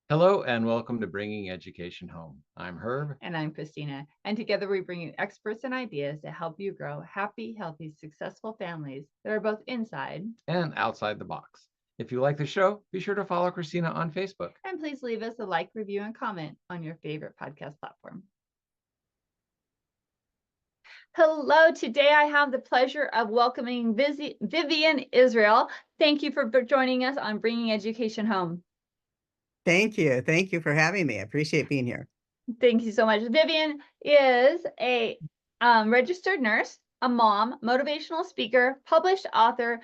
Hello and welcome to Bringing Education Home. I'm Herb. And I'm Kristina. And together we bring you experts and ideas to help you grow happy, healthy, successful families that are both inside. And outside the box. If you like the show, be sure to follow Kristina on Facebook. And please leave us a like, review, and comment on your favorite podcast platform. Hello, today I have the pleasure of welcoming Vivianne Israel. Thank you for joining us on Bringing Education Home. Thank you. Thank you for having me. I appreciate being here. Thank you so much. Vivianne is a registered nurse, a mom, motivational speaker, published author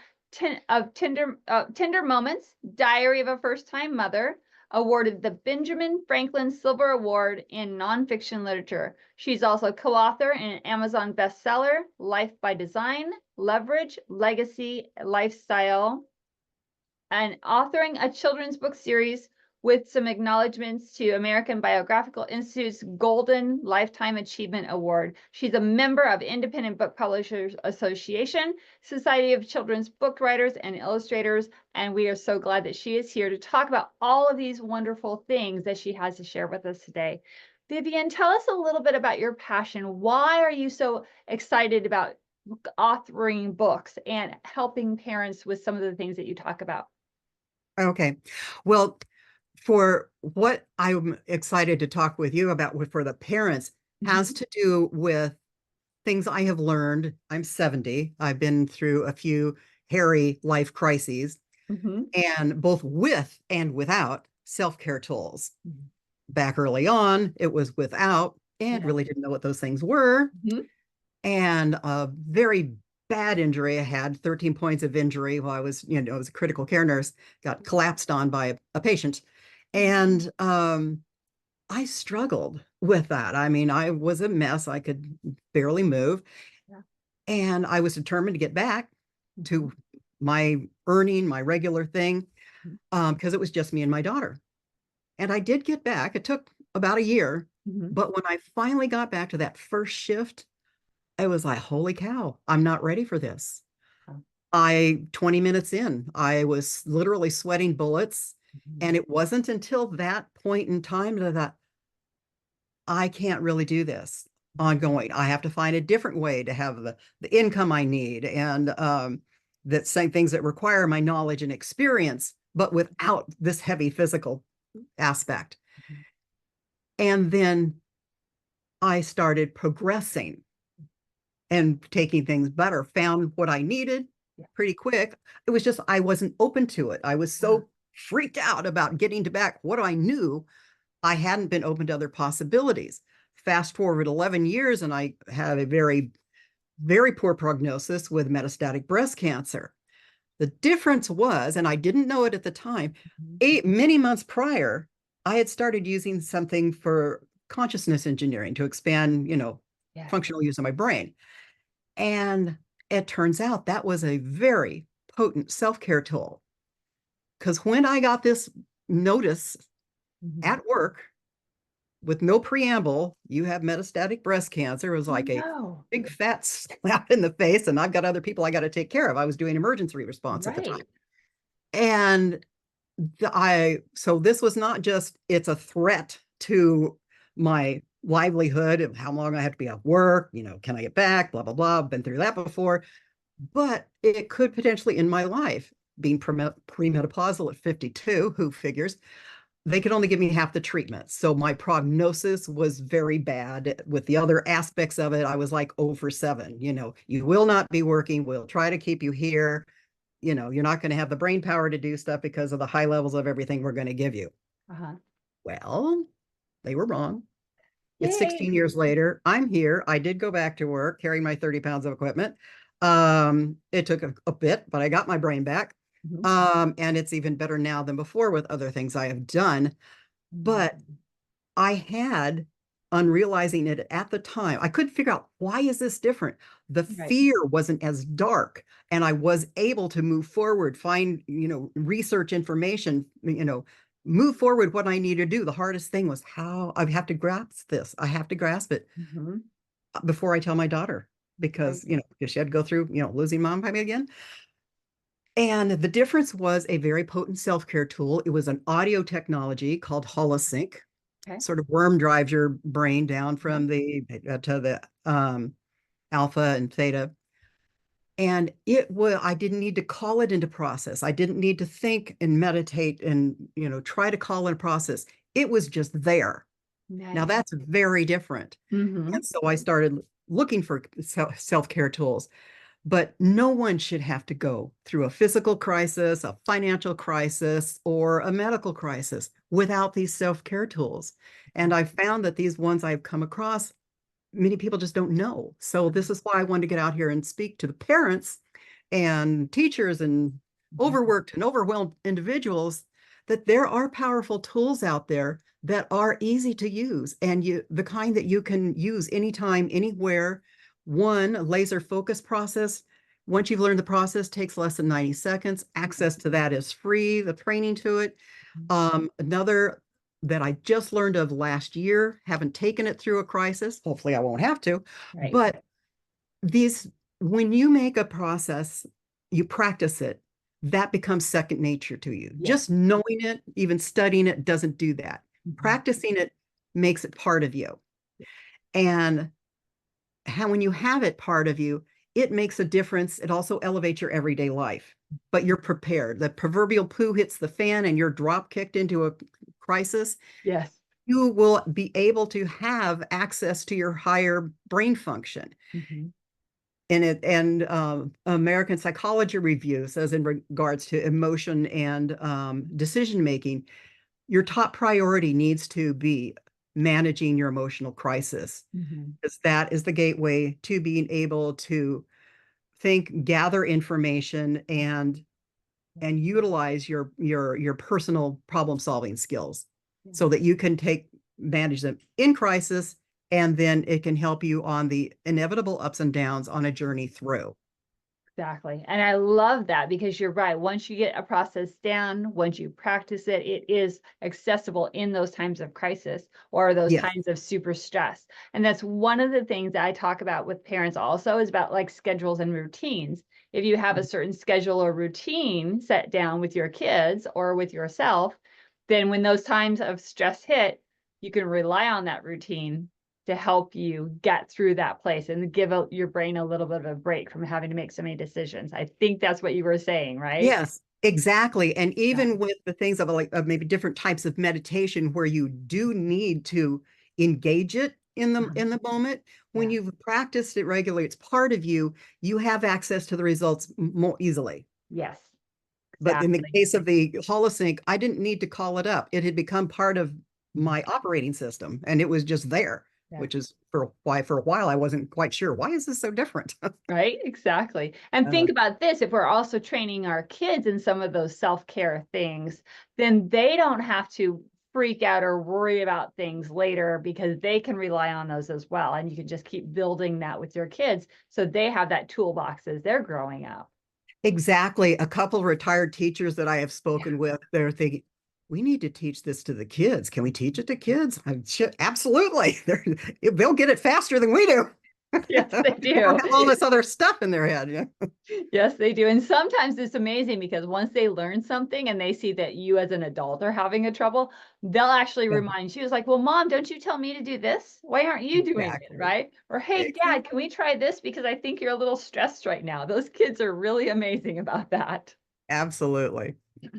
of Tender Moments, Diary of a First-Time Mother, awarded the Benjamin Franklin Silver Award in Nonfiction Literature. She's also co-author in an Amazon bestseller, Life by Design, Leverage, Legacy, Lifestyle, and authoring a children's book series with some acknowledgments to American Biographical Institute's Golden Lifetime Achievement Award. She's a member of Independent Book Publishers Association, Society of Children's Book Writers and Illustrators, and we are so glad that she is here to talk about all of these wonderful things that she has to share with us today. Vivianne, tell us a little bit about your passion. Why are you so excited about authoring books and helping parents with some of the things that you talk about? Okay. Well, for what I'm excited to talk with you about for the parents has to do with things I have learned. I'm 70. I've been through a few hairy life crises, and both with and without self-care tools. Back early on, it was without, and really didn't know what those things were. And a very bad injury I had, 13 points of injury while I was a critical care nurse, got collapsed on by a patient. And I struggled with that. I mean, I was a mess. I could barely move. And I was determined to get back to my earning, my regular thing, because it was just me and my daughter. And I did get back. It took about a year. But when I finally got back to that first shift, I was like, holy cow, I'm not ready for this. 20 minutes in, I was literally sweating bullets. And it wasn't until that point in time that I thought, I can't really do this ongoing. I have to find a different way to have the income I need, and that same things that require my knowledge and experience, but without this heavy physical aspect. And then I started progressing and taking things better, found what I needed pretty quick. It was just, I wasn't open to it. I was so freaked out about getting to back what I knew. I hadn't been open to other possibilities. Fast forward 11 years, and I had a very, very poor prognosis with metastatic breast cancer. The difference was, and I didn't know it at the time, many months prior, I had started using something for consciousness engineering to expand, functional use of my brain. And it turns out that was a very potent self-care tool. Because when I got this notice at work with no preamble, you have metastatic breast cancer, it was like a big fat slap in the face, and I've got other people I got to take care of. I was doing emergency response at the time. And so this was not just, it's a threat to my livelihood of how long I have to be at work, can I get back, blah, blah, blah. I've been through that before. But it could potentially in my life, being premenopausal at 52, who figures, they could only give me half the treatment. So my prognosis was very bad. With the other aspects of it, I was like 0 for 7. You will not be working. We'll try to keep you here. You're not going to have the brain power to do stuff because of the high levels of everything we're going to give you. Well, they were wrong. It's 16 years later. I'm here. I did go back to work carrying my 30 pounds of equipment. It took a bit, but I got my brain back. And it's even better now than before with other things I have done. But I had, unrealizing it at the time, I couldn't figure out, why is this different? The fear wasn't as dark, and I was able to move forward, find, research information, move forward what I need to do. The hardest thing was how I have to grasp this. I have to grasp it before I tell my daughter, because, she had to go through, losing mom maybe again. And the difference was a very potent self-care tool. It was an audio technology called holosync. Okay. Sort of worm drives your brain down from the to the alpha and theta. And I didn't need to call it into process. I didn't need to think and meditate and, try to call in process. It was just there. Now Nice. that's very different. Mhm. And so I started looking for self-care tools. But no one should have to go through a physical crisis, a financial crisis, or a medical crisis without these self-care tools. And I've found that these ones I've come across, many people just don't know. So this is why I wanted to get out here and speak to the parents and teachers and overworked and overwhelmed individuals that there are powerful tools out there that are easy to use, and the kind that you can use anytime, anywhere. One, laser focus process. Once you've learned the process, takes less than 90 seconds. Access to that is free, the training to it. Another that I just learned of last year, haven't taken it through a crisis. Hopefully I won't have to. Right. But when you make a process, you practice it, that becomes second nature to you. Yeah. Just knowing it, even studying it, doesn't do that. Practicing it makes it part of you. And when you have it part of you, it makes a difference. It also elevates your everyday life, but you're prepared. The proverbial poo hits the fan and you're drop kicked into a crisis. Yes. You will be able to have access to your higher brain function. And American Psychology Review says, in regards to emotion and decision making, your top priority needs to be managing your emotional crisis, because that is the gateway to being able to think, gather information, and utilize your personal problem solving skills, so that you can manage them in crisis, and then it can help you on the inevitable ups and downs on a journey through. Exactly. And I love that, because you're right. Once you get a process down, once you practice it, it is accessible in those times of crisis or those Yes. times of super stress. And that's one of the things that I talk about with parents also, is about like schedules and routines. If you have a certain schedule or routine set down with your kids or with yourself, then when those times of stress hit, you can rely on that routine to help you get through that place and give your brain a little bit of a break from having to make so many decisions. I think that's what you were saying, right? Yes, exactly. And even with the things of maybe different types of meditation where you do need to engage it in the moment, when you've practiced it regularly, it's part of you, you have access to the results more easily. Yes. But in the case of the holosync, I didn't need to call it up. It had become part of my operating system, and it was just there. Which is why for a while I wasn't quite sure, why is this so different? Right, exactly. And think about this, if we're also training our kids in some of those self-care things, then they don't have to freak out or worry about things later, because they can rely on those as well. And you can just keep building that with your kids, so they have that toolbox as they're growing up. Exactly. A couple of retired teachers that I have spoken with, they're thinking, we need to teach this to the kids. Can we teach it to kids? Absolutely. They'll get it faster than we do. Yes, they do. They don't have all this other stuff in their head. Yeah. Yes, they do. And sometimes it's amazing, because once they learn something and they see that you as an adult are having a trouble, they'll actually remind you. It's like, well, Mom, don't you tell me to do this? Why aren't you doing it? Right? Or, hey, Dad, can we try this? Because I think you're a little stressed right now. Those kids are really amazing about that. Absolutely.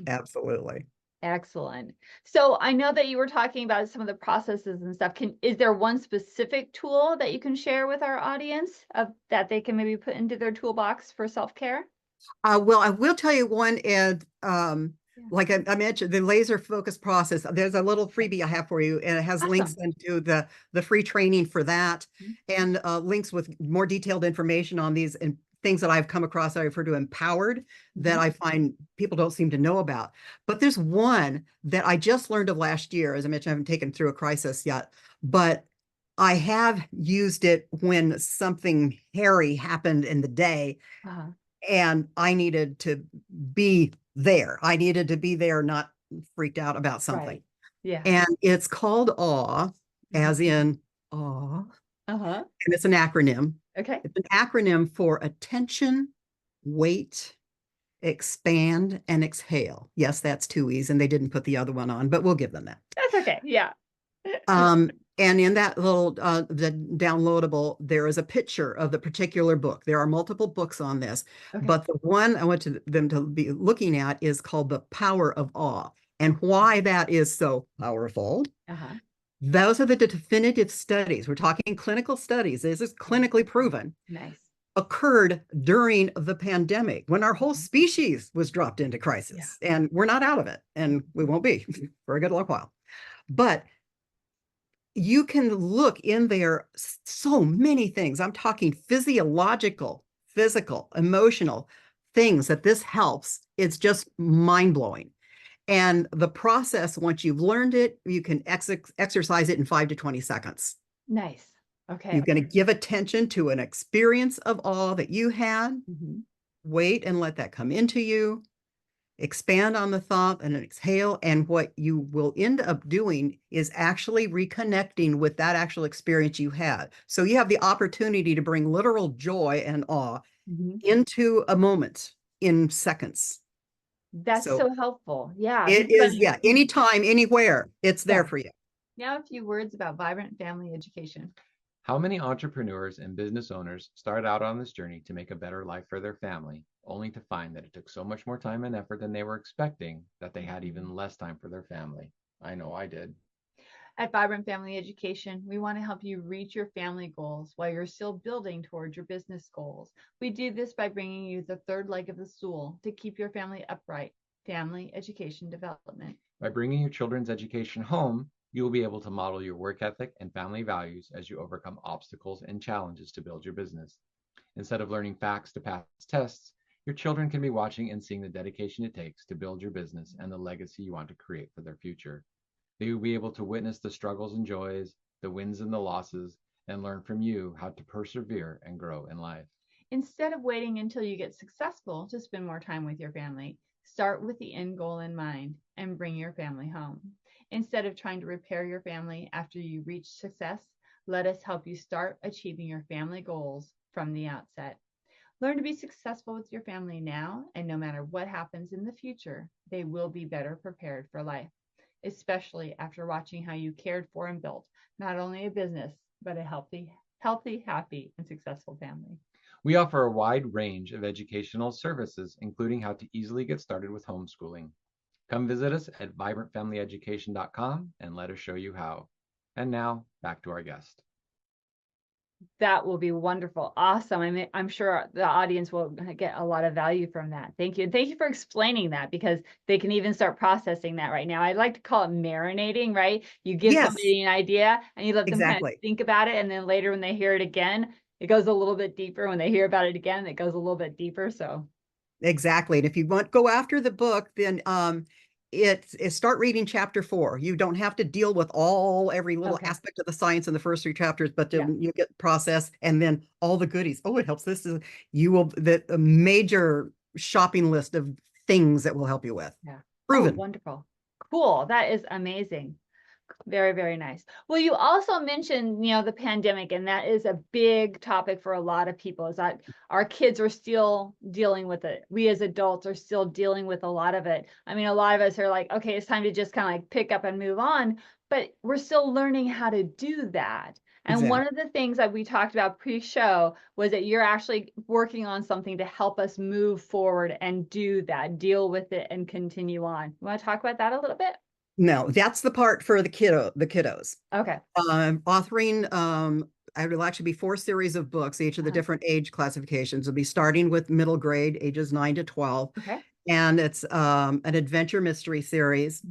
Absolutely. Excellent. So I know that you were talking about some of the processes and stuff. Is there one specific tool that you can share with our audience that they can maybe put into their toolbox for self-care? Well, I will tell you one, and like I mentioned, the laser focus process. There's a little freebie I have for you, and it has links into the free training for that, and links with more detailed information on these and things that I've come across that I refer to empowered, that I find people don't seem to know about. But there's one that I just learned of last year. As I mentioned, I haven't taken through a crisis yet, but I have used it when something hairy happened in the day. And I needed to be there. I needed to be there, not freaked out about something. Right. Yeah. And it's called AWE, as in awe. And it's an acronym. Okay. It's an acronym for attention, wait, expand, and exhale. Yes, that's 2 E's, and they didn't put the other one on, but we'll give them that. That's okay. Yeah. And in that little the downloadable, there is a picture of the particular book. There are multiple books on this, Okay. but the one I want them to be looking at is called The Power of Awe. And why that is so powerful. Those are the definitive studies. We're talking clinical studies. This is clinically proven. Nice. Occurred during the pandemic when our whole species was dropped into crisis, and we're not out of it, and we won't be for a good long while. But you can look in there, so many things. I'm talking physiological, physical, emotional things that this helps. It's just mind-blowing. And the process, once you've learned it, you can exercise it in 5 to 20 seconds. Nice. Okay. You're going to give attention to an experience of awe that you had. Wait and let that come into you. Expand on the thought and exhale. And what you will end up doing is actually reconnecting with that actual experience you had. So you have the opportunity to bring literal joy and awe into a moment in seconds. That's so helpful. Yeah. It is. Yeah. Anytime, anywhere, it's there for you. Now a few words about vibrant family education. How many entrepreneurs and business owners start out on this journey to make a better life for their family, only to find that it took so much more time and effort than they were expecting that they had even less time for their family? I know I did. At Vibrant Family Education, we want to help you reach your family goals while you're still building towards your business goals. We do this by bringing you the third leg of the stool to keep your family upright, family education development. By bringing your children's education home, you will be able to model your work ethic and family values as you overcome obstacles and challenges to build your business. Instead of learning facts to pass tests, your children can be watching and seeing the dedication it takes to build your business and the legacy you want to create for their future. They will be able to witness the struggles and joys, the wins and the losses, and learn from you how to persevere and grow in life. Instead of waiting until you get successful to spend more time with your family, start with the end goal in mind and bring your family home. Instead of trying to repair your family after you reach success, let us help you start achieving your family goals from the outset. Learn to be successful with your family now, and no matter what happens in the future, they will be better prepared for life, especially after watching how you cared for and built not only a business, but a healthy, happy, and successful family. We offer a wide range of educational services, including how to easily get started with homeschooling. Come visit us at vibrantfamilyeducation.com and let us show you how. And now, back to our guest. That will be wonderful. Awesome. I mean, I'm sure the audience will get a lot of value from that. Thank you. And thank you for explaining that, because they can even start processing that right now. I like to call it marinating, right? You give somebody an idea and you let them kind of think about it. And then later when they hear it again, it goes a little bit deeper. When they hear about it again, it goes a little bit deeper. So exactly. And if you want to go after the book, then it's start reading chapter 4. You don't have to deal with every little aspect of the science in the first 3 chapters, but you get process and then all the goodies. Oh, it helps this. You will a major shopping list of things that will help you with. Yeah. Proven. Oh, wonderful. Cool. That is amazing. Very, very nice. Well, you also mentioned, the pandemic, and that is a big topic for a lot of people, is that our kids are still dealing with it. We as adults are still dealing with a lot of it. I mean, a lot of us are like, okay, it's time to just kind of like pick up and move on, but we're still learning how to do that. And one of the things that we talked about pre-show was that you're actually working on something to help us move forward and do that, deal with it and continue on. You want to talk about that a little bit? No, that's the part for the kiddos. Okay. Authoring, I will actually be 4 series of books, each of the different age classifications. Will be starting with middle grade, ages 9 to 12. Okay. And it's an adventure mystery series.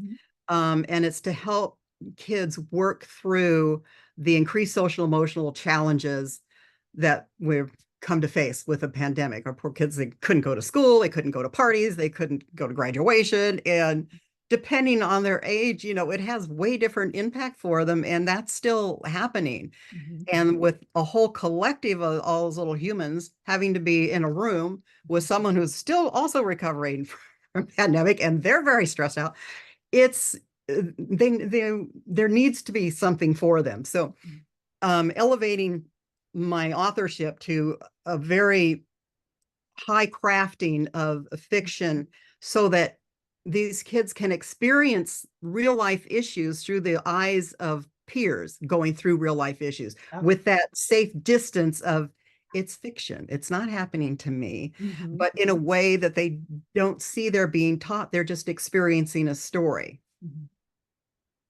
And it's to help kids work through the increased social emotional challenges that we've come to face with a pandemic. Our poor kids, they couldn't go to school, they couldn't go to parties, they couldn't go to graduation, and depending on their age, it has way different impact for them, and that's still happening. And with a whole collective of all those little humans having to be in a room with someone who's still also recovering from pandemic, and they're very stressed out, there needs to be something for them. So elevating my authorship to a very high crafting of fiction so that these kids can experience real life issues through the eyes of peers going through real life issues with that safe distance of it's fiction. It's not happening to me, but in a way that they don't see they're being taught. They're just experiencing a story.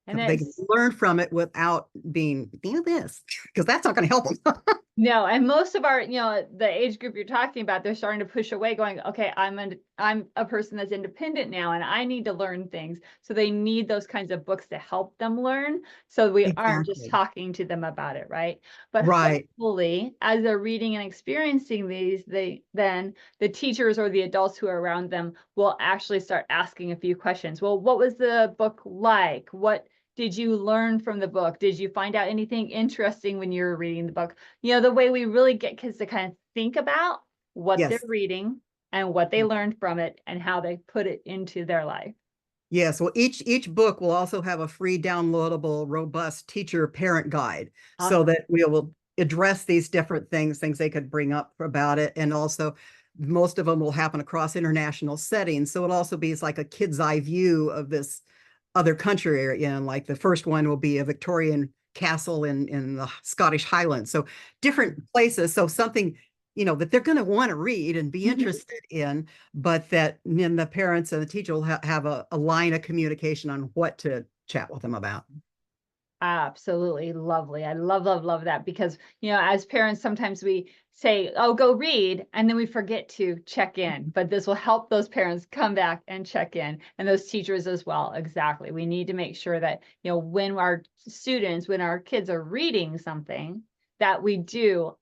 And they can learn from it without being, this, because that's not going to help them. No, and most of our, the age group you're talking about, they're starting to push away going, okay, I'm a person that's independent now and I need to learn things. So they need those kinds of books to help them learn. So we aren't just talking to them about it, right? But hopefully as they're reading and experiencing these, then the teachers or the adults who are around them will actually start asking a few questions. Well, what was the book like? What did you learn from the book? Did you find out anything interesting when you were reading the book? The way we really get kids to kind of think about what they're reading and what they learned from it and how they put it into their life. Yes, well, each book will also have a free downloadable, robust teacher parent guide so that we will address these different things they could bring up about it. And also most of them will happen across international settings. So it'll also be like a kid's eye view of this other country area. And like the first one will be a Victorian castle in the Scottish Highlands. So different places. So something, that they're going to want to read and be interested in, but that then the parents and the teacher will have a line of communication on what to chat with them about. Absolutely lovely. I love that because, as parents, sometimes we say, oh, go read, and then we forget to check in, but this will help those parents come back and check in, and those teachers as well. Exactly. We need to make sure that, when our kids are reading something, that we do,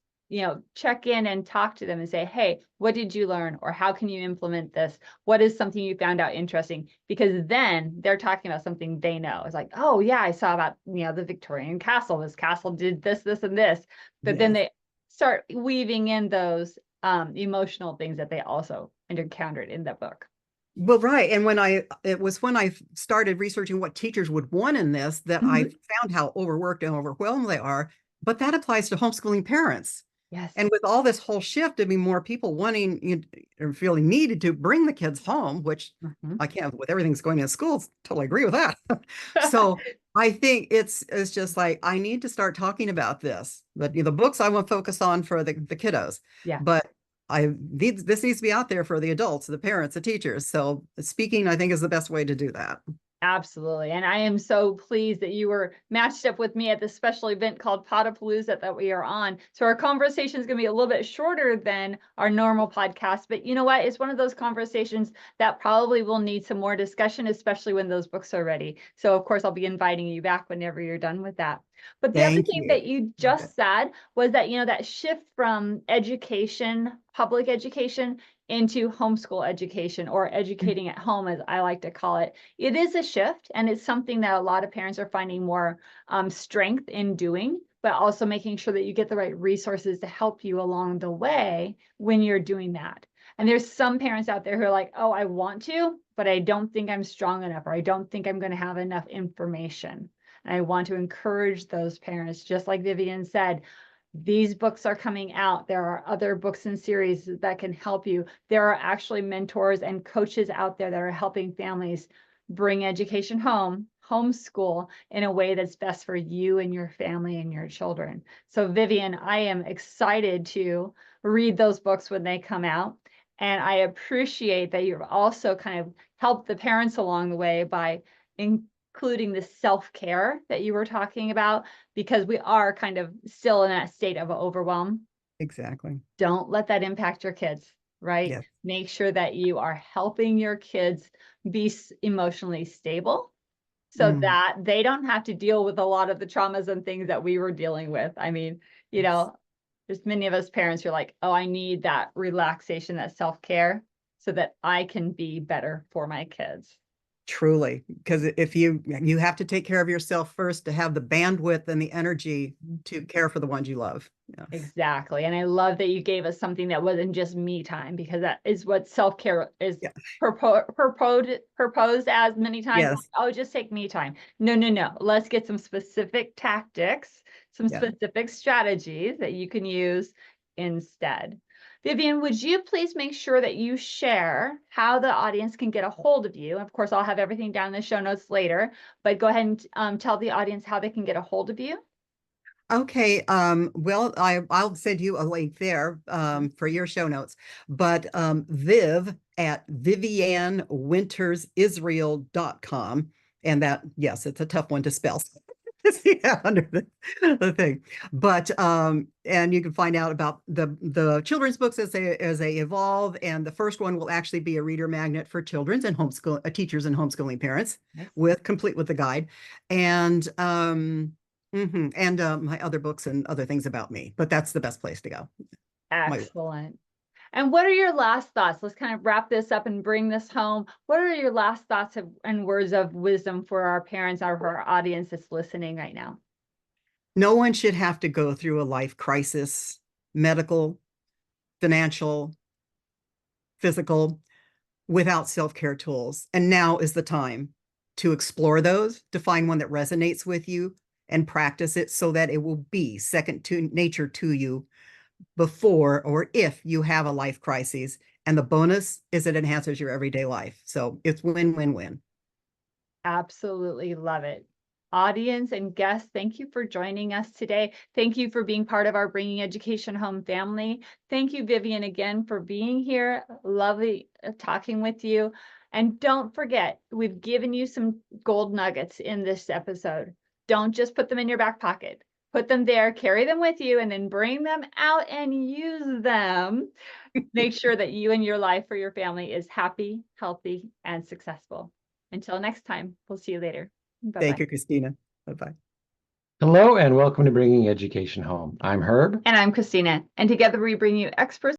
check in and talk to them and say, hey, what did you learn? Or how can you implement this? What is something you found out interesting? Because then they're talking about something they know. It's like, oh yeah, I saw about, the Victorian castle. This castle did this, this, and this. But then they start weaving in those emotional things that they also encountered in the book. Well, right. And when I started researching what teachers would want in this, that I found how overworked and overwhelmed they are. But that applies to homeschooling parents. Yes. And with all this whole shift, more people wanting or feeling needed to bring the kids home, which I can't, with everything's going in schools, totally agree with that. So I think it's just like, I need to start talking about this, but the books I want to focus on for the kiddos. Yeah. But this needs to be out there for the adults, the parents, the teachers. So speaking, I think, is the best way to do that. Absolutely. And I am so pleased that you were matched up with me at this special event called Potapalooza that we are on. So our conversation is going to be a little bit shorter than our normal podcast, but you know what? It's one of those conversations that probably will need some more discussion, especially when those books are ready. So of course, I'll be inviting you back whenever you're done with that. But the other thing that you just said was that, that shift from education, public education, into homeschool education, or educating at home, as I like to call it. It is a shift, and it's something that a lot of parents are finding more strength in doing, but also making sure that you get the right resources to help you along the way when you're doing that. And there's some parents out there who are like, oh, I want to, but I don't think I'm strong enough, or I don't think I'm going to have enough information. And I want to encourage those parents, just like Vivianne said, these books are coming out. There are other books and series that can help you. There are actually mentors and coaches out there that are helping families bring education home, homeschool, in a way that's best for you and your family and your children. So Vivianne, I am excited to read those books when they come out. And I appreciate that you've also kind of helped the parents along the way by including the self-care that you were talking about, because we are kind of still in that state of overwhelm. Exactly. Don't let that impact your kids, right? Yes. Make sure that you are helping your kids be emotionally stable so that they don't have to deal with a lot of the traumas and things that we were dealing with. I mean, there's many of us parents who are like, oh, I need that relaxation, that self-care, so that I can be better for my kids. Truly, because if you have to take care of yourself first to have the bandwidth and the energy to care for the ones you love. Yes. Exactly. And I love that you gave us something that wasn't just me time, because that is what self-care is proposed as many times. Yes. Like, oh, just take me time. No. Let's get some specific tactics, some specific strategies that you can use instead. Vivianne, would you please make sure that you share how the audience can get a hold of you? Of course, I'll have everything down in the show notes later, but go ahead and tell the audience how they can get a hold of you. Okay, well, I'll send you a link there for your show notes. But Viv at viviannewintersisrael.com. And that, yes, it's a tough one to spell. Yeah, under the thing. But and you can find out about the children's books as they evolve. And the first one will actually be a reader magnet for children's and homeschool teachers and homeschooling parents, Nice. complete with the guide. And and my other books and other things about me, but that's the best place to go. Excellent. And what are your last thoughts? Let's kind of wrap this up and bring this home. What are your last thoughts and words of wisdom for our parents or for our audience that's listening right now? No one should have to go through a life crisis, medical, financial, physical, without self-care tools. And now is the time to explore those, to find one that resonates with you and practice it so that it will be second to nature to you before or if you have a life crisis. And the bonus is it enhances your everyday life. So it's win-win-win. Absolutely love it. Audience and guests, thank you for joining us today. Thank you for being part of our Bringing Education Home family. Thank you, Vivianne, again for being here. Lovely talking with you. And don't forget, we've given you some gold nuggets in this episode. Don't just put them in your back pocket. Put them there, carry them with you, and then bring them out and use them. Make sure that you and your life or your family is happy, healthy, and successful. Until next time, we'll see you later. Bye-bye. Thank you, Kristina. Bye-bye. Hello and welcome to Bringing Education Home. I'm Herb. And I'm Kristina. And together we bring you experts